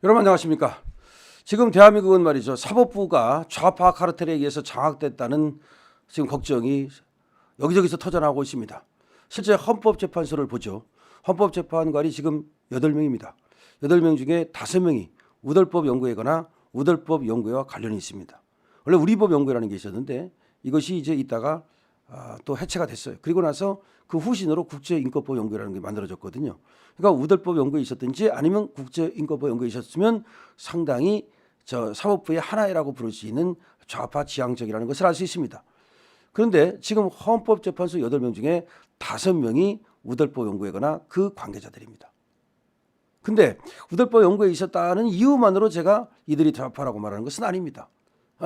여러분 안녕하십니까? 지금 대한민국은 말이죠. 사법부가 좌파 카르텔에 의해서 장악됐다는 지금 걱정이 여기저기서 터져나오고 있습니다. 실제 헌법재판소를 보죠. 헌법재판관이 지금 8명입니다. 8명 중에 5명이 우덜법 연구회거나 우덜법 연구회와 관련이 있습니다. 원래 우리법 연구회라는 게 있었는데 이것이 이제 있다가 또 해체가 됐어요. 그리고 나서 그 후신으로 국제인권법 연구회라는 게 만들어졌거든요. 그러니까 우덜법 연구에 있었든지 아니면 국제인권법 연구에 있었으면 상당히 사법부의 하나라고 부를 수 있는 좌파 지향적이라는 것을 알 수 있습니다. 그런데 지금 헌법재판소 8명 중에 5명이 우덜법 연구회거나 그 관계자들입니다. 근데 우덜법 연구에 있었다는 이유만으로 제가 이들이 좌파라고 말하는 것은 아닙니다.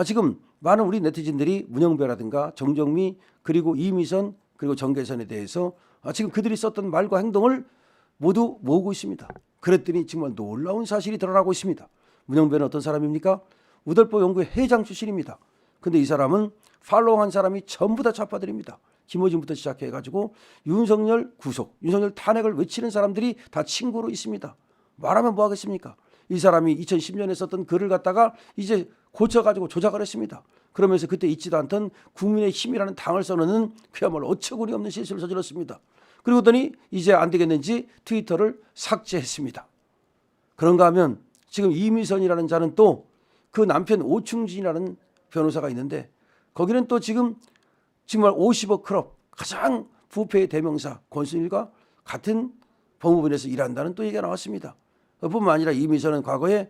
지금 많은 우리 네티즌들이 문영배라든가 정정미 그리고 이미선 그리고 정계선에 대해서 지금 그들이 썼던 말과 행동을 모두 모으고 있습니다. 그랬더니 정말 놀라운 사실이 드러나고 있습니다. 문영배는 어떤 사람입니까? 우덜법 연구회 회장 출신입니다. 근데 이 사람은 팔로우한 사람이 전부 다 좌파들입니다. 김어준부터 시작해가지고 윤석열 구속, 윤석열 탄핵을 외치는 사람들이 다 친구로 있습니다. 말하면 뭐 하겠습니까? 이 사람이 2010년에 썼던 글을 갖다가 이제 고쳐가지고 조작을 했습니다. 그러면서 그때 있지도 않던 국민의 힘이라는 당을 써놓는 그야말로 어처구니 없는 실수를 저질렀습니다. 그러더니 이제 안 되겠는지 트위터를 삭제했습니다. 그런가 하면 지금 이미선이라는 자는 또 그 남편 오충진이라는 변호사가 있는데 거기는 또 지금 정말 50억 클럽 가장 부패의 대명사 권순일과 같은 법무부에서 일한다는 또 얘기가 나왔습니다. 뿐만 아니라 이미선은 과거에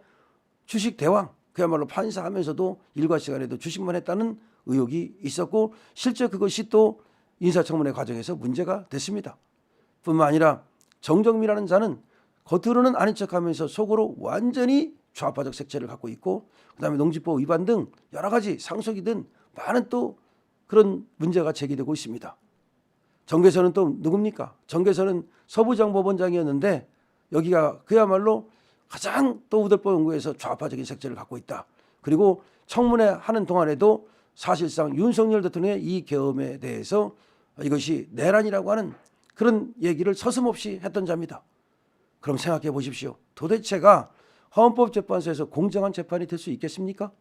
주식 대왕 그야말로 판사하면서도 일과 시간에도 주식만 했다는 의혹이 있었고 실제 그것이 또 인사청문회 과정에서 문제가 됐습니다. 뿐만 아니라 정정미라는 자는 겉으로는 아닌 척하면서 속으로 완전히 좌파적 색채를 갖고 있고 그다음에 농지법 위반 등 여러 가지 상속이든 많은 또 그런 문제가 제기되고 있습니다. 정계선은 또 누굽니까? 정계선은 서부장법원장이었는데 여기가 그야말로 가장 또 우덜법 연구에서 좌파적인 색채를 갖고 있다. 그리고 청문회 하는 동안에도 사실상 윤석열 대통령의 이 계엄에 대해서 이것이 내란이라고 하는 그런 얘기를 서슴없이 했던 자입니다. 그럼 생각해 보십시오. 도대체가 헌법재판소에서 공정한 재판이 될 수 있겠습니까?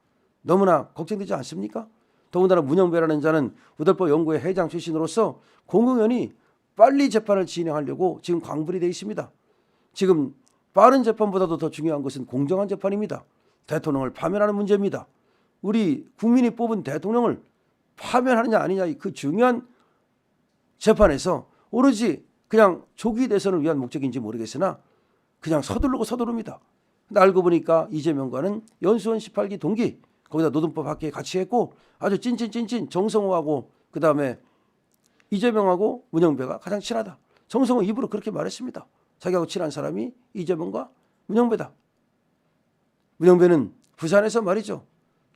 너무나 걱정되지 않습니까? 더군다나 문영배라는 자는 우덜법 연구회 회장 출신으로서 공공연히 빨리 재판을 진행하려고 지금 광분이 되어 있습니다. 지금 빠른 재판보다도 더 중요한 것은 공정한 재판입니다. 대통령을 파면하는 문제입니다. 우리 국민이 뽑은 대통령을 파면하느냐 아니냐 그 중요한 재판에서 오로지 그냥 조기 대선을 위한 목적인지 모르겠으나 그냥 서두릅니다. 근데 알고 보니까 이재명과는 연수원 18기 동기 거기다 노동법 학회에 같이 했고 아주 찐찐 정성호하고 그다음에 이재명하고 문영배가 가장 친하다. 정성호 입으로 그렇게 말했습니다. 자기하고 친한 사람이 이재명과 문영배다. 문영배는 부산에서 말이죠.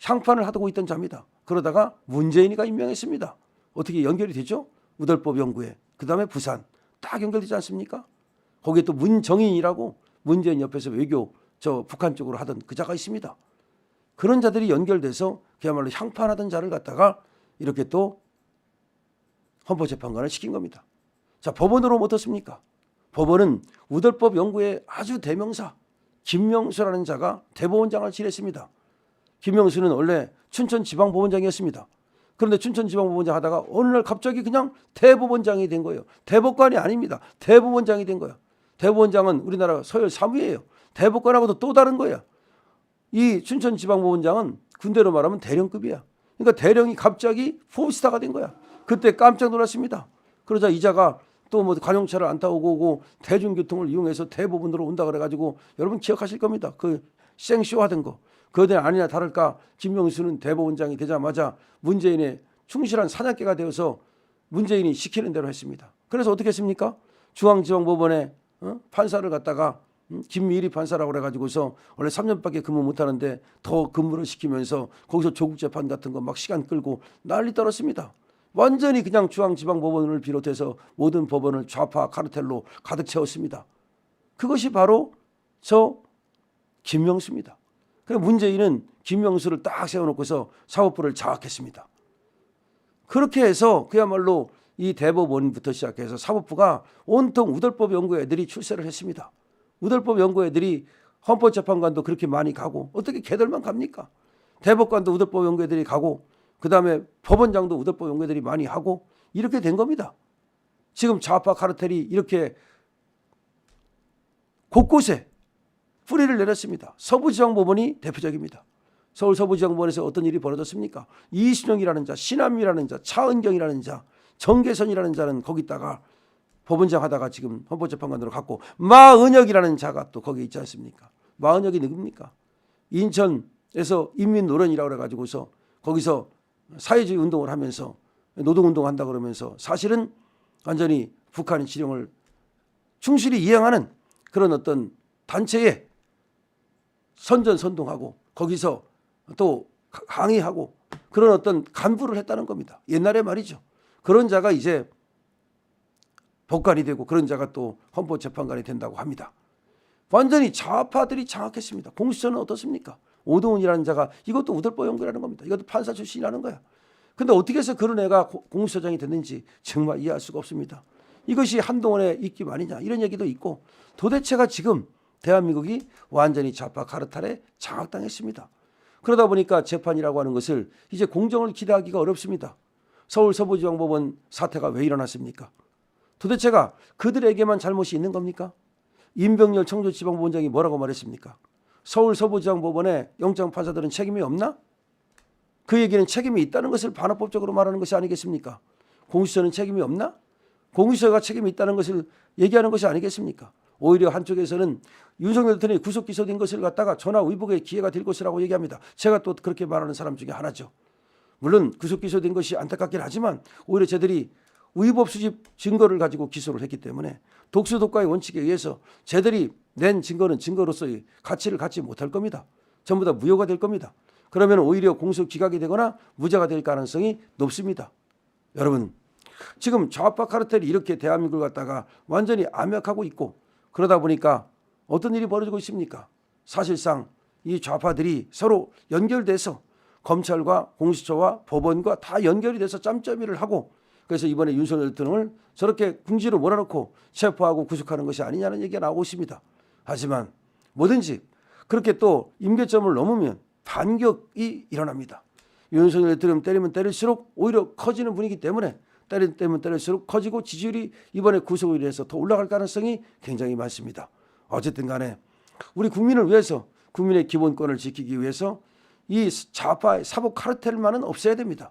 향판을 하고 있던 자입니다. 그러다가 문재인이가 임명했습니다. 어떻게 연결이 되죠? 우덜법 연구회. 그다음에 부산. 딱 연결되지 않습니까? 거기에 또 문정인이라고 문재인 옆에서 외교 북한 쪽으로 하던 그 자가 있습니다. 그런 자들이 연결돼서 그야말로 향판하던 자를 갖다가 이렇게 또 헌법재판관을 시킨 겁니다. 자, 법원으로 어떻습니까? 법원은 우덜법 연구의 아주 대명사 김명수라는 자가 대법원장을 지냈습니다. 김명수는 원래 춘천지방법원장이었습니다. 그런데 춘천지방법원장 하다가 어느 날 갑자기 그냥 대법원장이 된 거예요. 대법관이 아닙니다. 대법원장이 된 거예요. 대법원장은 우리나라 서열 3위예요. 대법관하고도 또 다른 거예요. 이 춘천지방법원장은 군대로 말하면 대령급이야. 그러니까 대령이 갑자기 포스타가 된 거야. 그때 깜짝 놀랐습니다. 그러자 이자가 또 뭐 관용차를 안 타고 오고 대중교통을 이용해서 대법원으로 온다 그래가지고 여러분 기억하실 겁니다. 그 생쇼 하던 거. 그런데 아니나 다를까 김명수는 대법원장이 되자마자 문재인의 충실한 사냥개가 되어서 문재인이 시키는 대로 했습니다. 그래서 어떻게 했습니까? 중앙지방법원에 판사를 갖다가 김미리 판사라고 그래가지고서 원래 3년밖에 근무 못하는데 더 근무를 시키면서 거기서 조국재판 같은 거 막 시간 끌고 난리 떨었습니다. 완전히 그냥 중앙지방법원을 비롯해서 모든 법원을 좌파 카르텔로 가득 채웠습니다. 그것이 바로 저 김명수입니다. 그래서 문재인은 김명수를 딱 세워놓고서 사법부를 장악했습니다. 그렇게 해서 그야말로 이 대법원부터 시작해서 사법부가 온통 우덜법 연구 애들이 출세를 했습니다. 우덜법 연구 애들이 헌법재판관도 그렇게 많이 가고 어떻게 걔들만 갑니까? 대법관도 우대법 연구회들이 가고 그다음에 법원장도 우대법 연구회들이 많이 하고 이렇게 된 겁니다. 지금 좌파 카르텔이 이렇게 곳곳에 뿌리를 내렸습니다. 서부지방법원이 대표적입니다. 서울 서부지방법원에서 어떤 일이 벌어졌습니까? 이순영이라는 자, 신한미라는 자, 차은경이라는 자, 정계선이라는 자는 거기다가 법원장 하다가 지금 헌법재판관으로 갔고 마은혁이라는 자가 또 거기에 있지 않습니까? 마은혁이 누굽니까? 인천에서 인민노련이라고 해가지고서 거기서 사회주의 운동을 하면서 노동운동 한다 그러면서 사실은 완전히 북한의 지령을 충실히 이행하는 그런 어떤 단체에 선전선동하고 거기서 또 항의하고 그런 어떤 간부를 했다는 겁니다. 옛날에 말이죠. 그런 자가 이제 법관이 되고 그런 자가 또 헌법재판관이 된다고 합니다. 완전히 좌파들이 장악했습니다. 공수처는 어떻습니까? 오동훈이라는 자가 이것도 우들보 연구라는 겁니다. 이것도 판사 출신이라는 거야. 근데 어떻게 해서 그런 애가 공수처장이 됐는지 정말 이해할 수가 없습니다. 이것이 한동훈의 입김 아니냐 이런 얘기도 있고 도대체가 지금 대한민국이 완전히 좌파 카르텔에 장악당했습니다. 그러다 보니까 재판이라고 하는 것을 이제 공정을 기대하기가 어렵습니다. 서울 서부지방법원 사태가 왜 일어났습니까? 도대체가 그들에게만 잘못이 있는 겁니까? 임병렬 청주지방법원장이 뭐라고 말했습니까? 서울 서부지방법원의 영장판사들은 책임이 없나? 그 얘기는 책임이 있다는 것을 반어법적으로 말하는 것이 아니겠습니까? 공수처는 책임이 없나? 공수처가 책임이 있다는 것을 얘기하는 것이 아니겠습니까? 오히려 한쪽에서는 윤석열 대통령이 구속 기소된 것을 갖다가 전화 위복의 기회가 될 것이라고 얘기합니다. 제가 또 그렇게 말하는 사람 중에 하나죠. 물론 구속 기소된 것이 안타깝긴 하지만 오히려 쟤들이 위법 수집 증거를 가지고 기소를 했기 때문에 독수독과의 원칙에 의해서 쟤들이 낸 증거는 증거로서의 가치를 갖지 못할 겁니다. 전부 다 무효가 될 겁니다. 그러면 오히려 공소 기각이 되거나 무죄가 될 가능성이 높습니다. 여러분 지금 좌파 카르텔이 이렇게 대한민국을 갖다가 완전히 암약하고 있고 그러다 보니까 어떤 일이 벌어지고 있습니까? 사실상 이 좌파들이 서로 연결돼서 검찰과 공수처와 법원과 다 연결이 돼서 짬짬이를 하고 그래서 이번에 윤석열 대통령을 저렇게 궁지로 몰아넣고 체포하고 구속하는 것이 아니냐는 얘기가 나오고 있습니다. 하지만 뭐든지 그렇게 또 임계점을 넘으면 반격이 일어납니다. 윤석열 대통령 때리면 때릴수록 오히려 커지는 분위기 때문에 때리면 때릴수록 커지고 지지율이 이번에 구속에 의해서 더 올라갈 가능성이 굉장히 많습니다. 어쨌든 간에 우리 국민을 위해서 국민의 기본권을 지키기 위해서 이 좌파의 사법 카르텔만은 없애야 됩니다.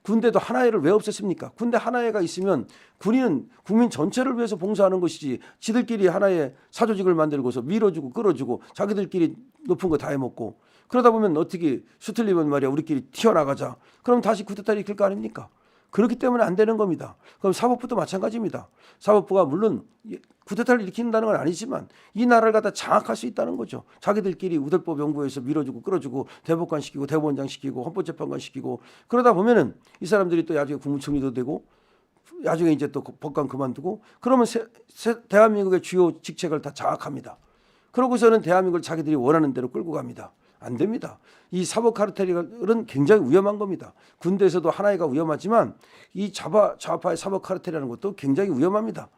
군대도 하나회를 왜 없앴습니까? 군대 하나회가 있으면 군인은 국민 전체를 위해서 봉사하는 것이지 지들끼리 하나의 사조직을 만들고서 밀어주고 끌어주고 자기들끼리 높은 거 다 해먹고 그러다 보면 어떻게 수틀리면 말이야 우리끼리 튀어나가자. 그럼 다시 쿠데타를 일으킬 거 아닙니까? 그렇기 때문에 안 되는 겁니다. 그럼 사법부도 마찬가지입니다. 사법부가 물론 쿠데타를 일으킨다는 건 아니지만 이 나라를 갖다 장악할 수 있다는 거죠. 자기들끼리 우대법 연구에서 밀어주고 끌어주고 대법관 시키고 대법원장 시키고 헌법재판관 시키고 그러다 보면은 이 사람들이 또 나중에 국무총리도 되고 나중에 이제 또 법관 그만두고 그러면 대한민국의 주요 직책을 다 장악합니다. 그러고서는 대한민국을 자기들이 원하는 대로 끌고 갑니다. 안 됩니다. 이 사법 카르텔은 굉장히 위험한 겁니다. 군대에서도 하나회가 위험하지만 이 좌파의 사법 카르텔이라는 것도 굉장히 위험합니다.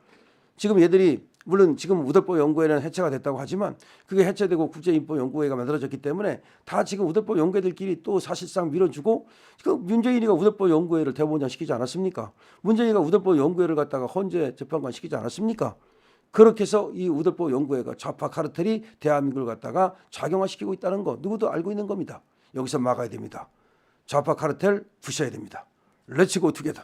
지금 얘들이 물론 지금 우대법 연구회는 해체가 됐다고 하지만 그게 해체되고 국제인권연구회가 만들어졌기 때문에 다 지금 우대법 연구회들끼리 또 사실상 밀어주고 그 문재인이가 우대법 연구회를 대법원장 시키지 않았습니까? 문재인이가 우대법 연구회를 갖다가 헌재 재판관 시키지 않았습니까? 그렇게 해서 이 우대법 연구회가 좌파 카르텔이 대한민국을 갖다가 작용화시키고 있다는 거 누구도 알고 있는 겁니다. 여기서 막아야 됩니다. 좌파 카르텔 부셔야 됩니다. 렛츠 고 투게더.